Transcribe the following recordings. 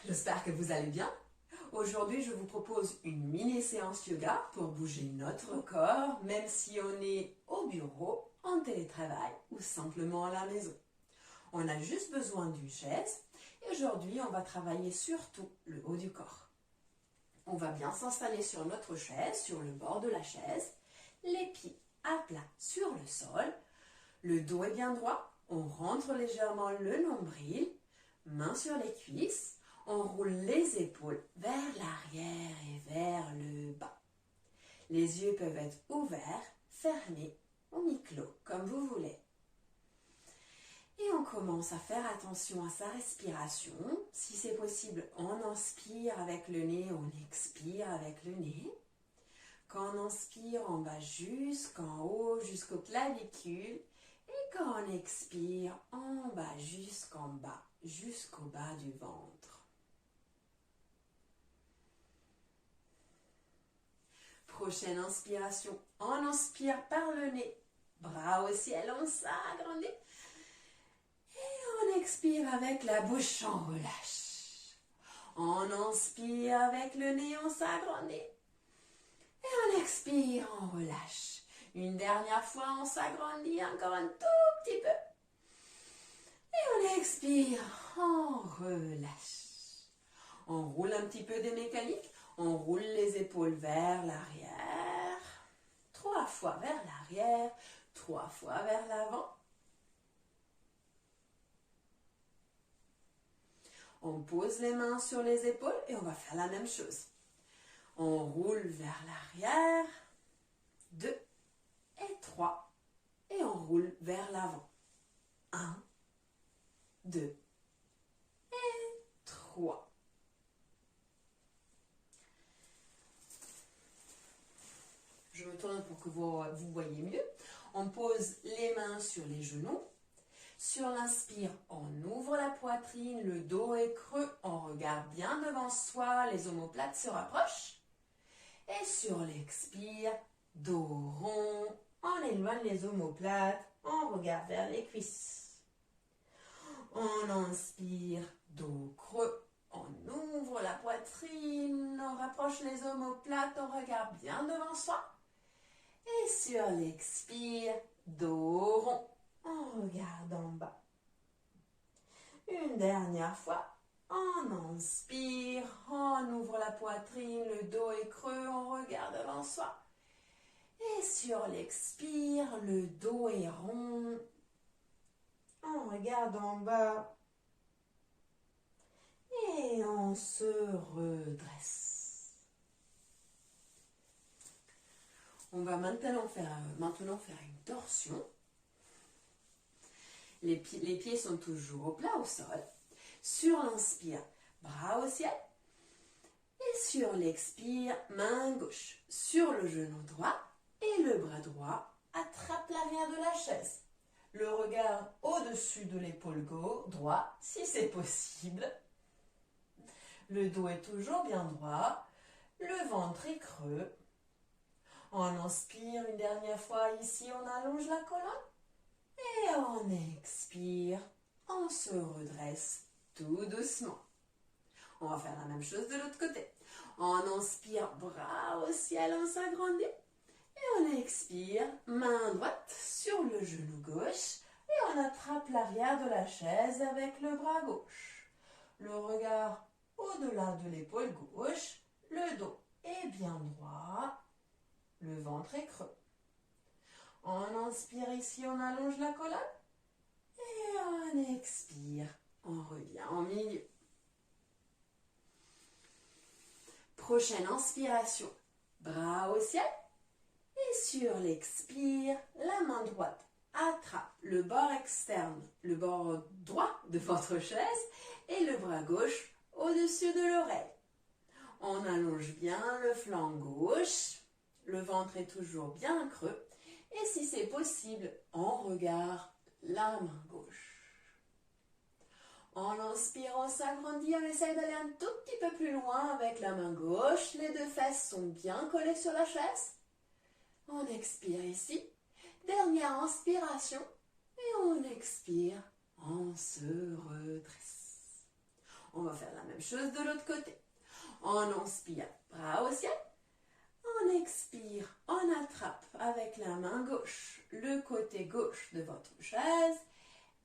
J'espère que vous allez bien. Aujourd'hui, je vous propose une mini séance yoga pour bouger notre corps, même si on est au bureau, en télétravail ou simplement à la maison. On a juste besoin d'une chaise et aujourd'hui, on va travailler surtout le haut du corps. On va bien s'installer sur notre chaise, sur le bord de la chaise, les pieds à plat sur le sol, le dos est bien droit, on rentre légèrement le nombril, mains sur les cuisses, on roule les épaules vers l'arrière et vers le bas. Les yeux peuvent être ouverts, fermés ou mi-clos, comme vous voulez. Et on commence à faire attention à sa respiration. Si c'est possible, on inspire avec le nez, on expire avec le nez. Quand on inspire, on va jusqu'en haut, jusqu'aux clavicules. Et quand on expire, on va jusqu'en bas, jusqu'au bas du ventre. Prochaine inspiration, on inspire par le nez, bras au ciel, on s'agrandit. Et on expire avec la bouche, on relâche. On inspire avec le nez, on s'agrandit. Et on expire, on relâche. Une dernière fois, on s'agrandit encore un tout petit peu. Et on expire, on relâche. On roule un petit peu des mécaniques. On roule les épaules vers l'arrière. 3 fois vers l'arrière, 3 fois vers l'avant. On pose les mains sur les épaules et on va faire la même chose. On roule vers l'arrière. 2 et 3. Et on roule vers l'avant. 1, 2 et 3. Je me tourne pour que vous voyez mieux. On pose les mains sur les genoux. Sur l'inspire, on ouvre la poitrine, le dos est creux, on regarde bien devant soi, les omoplates se rapprochent. Et sur l'expire, dos rond, on éloigne les omoplates, on regarde vers les cuisses. On inspire, dos creux, on ouvre la poitrine, on rapproche les omoplates, on regarde bien devant soi. Et sur l'expire, dos rond, on regarde en bas. Une dernière fois, on inspire, on ouvre la poitrine, le dos est creux, on regarde devant soi. Et sur l'expire, le dos est rond, on regarde en bas. Et on se redresse. On va maintenant faire une torsion. Les pieds sont toujours au plat au sol. Sur l'inspire, bras au ciel. Et sur l'expire, main gauche sur le genou droit. Et le bras droit attrape l'arrière de la chaise. Le regard au-dessus de l'épaule droit, si c'est possible. Le dos est toujours bien droit. Le ventre est creux. On inspire une dernière fois ici, on allonge la colonne. Et on expire, on se redresse tout doucement. On va faire la même chose de l'autre côté. On inspire, bras au ciel, on s'agrandit. Et on expire, main droite sur le genou gauche. Et on attrape l'arrière de la chaise avec le bras gauche. Le regard au-delà de l'épaule gauche. Le dos est bien droit. Le ventre est creux. On inspire ici, on allonge la colonne. Et on expire, on revient au milieu. Prochaine inspiration, bras au ciel. Et sur l'expire, la main droite attrape le bord externe, le bord droit de votre chaise et le bras gauche au-dessus de l'oreille. On allonge bien le flanc gauche. Le ventre est toujours bien creux. Et si c'est possible, on regarde la main gauche. On inspire, on s'agrandit, on essaye d'aller un tout petit peu plus loin avec la main gauche. Les 2 fesses sont bien collées sur la chaise. On expire ici. Dernière inspiration. Et on expire, on se redresse. On va faire la même chose de l'autre côté. On inspire, bras au ciel. On expire, on attrape avec la main gauche le côté gauche de votre chaise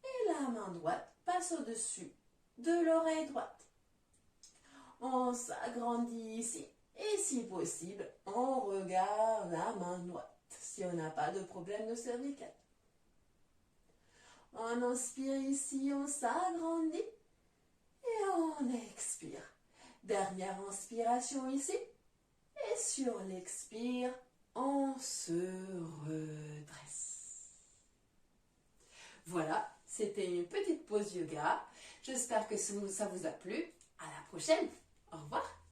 et la main droite passe au-dessus de l'oreille droite. On s'agrandit ici et si possible, on regarde la main droite si on n'a pas de problème de cervical. On inspire ici, on s'agrandit et on expire. Dernière inspiration ici. Et sur l'expire, on se redresse. Voilà, c'était une petite pause yoga. J'espère que ça vous a plu. À la prochaine. Au revoir.